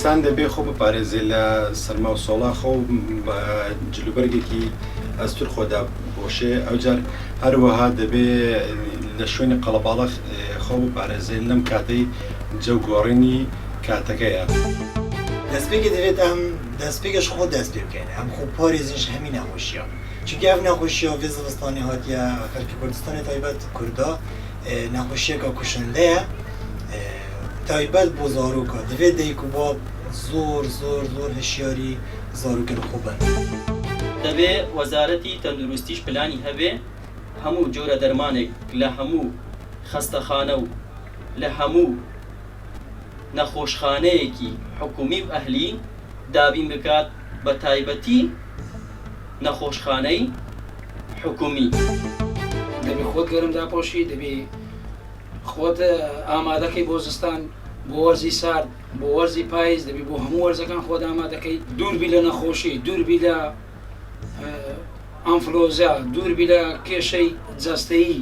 ئینسان دەبێ خۆ بپارێزێ لە سەرما و سۆڵا خۆ جلوبەرگێکی ئەستور خۆدا بۆشێ ئەوجار هەروەها دەبێ لە شوێنی قەڵەباڵە خۆ بپارێزێ لەم کاتەی جەو گۆڕینی کاتەکەیە. دەستپێکی دەوێت ئەم دەستپێکش خۆ دەست پێ بکەین ئەم خۆ پارێزیش هەمی نەخۆشیە چونکە ئەم نەخۆشیە وێ زستانی هاتیە خەڵکی کوردستانی تایبەت کووردا نەخۆشیەکە کوشندەیە تایبەت بۆ زارۆکە دەوێت دایک و باب زۆر زۆر زۆر هەشیاری زارۆکە خوبن. دەبێ وەزارەتی تەندروستیش پلانی هەبێ هەموو جۆرە دەرمانێک لە هەموو خەستەخانە و لە هەموو نەخۆشخانەیەکی حکومی و ئەهلی دابین بکات بە تایبەتی نەخۆشخانەی حکومی. دەبێ خۆت گەرم داپۆشی دەبێ خۆت ئامادەکەی بۆ زستان بۆ وەرزی سارد بۆ وەرزی پاییز دەبێ بۆ هەموو وەرزەکان خۆت ئامادەکەی دووربی لە نەخۆشی دووربی لە ئەنفلۆزا دووربی لە کێشەی جەستەیی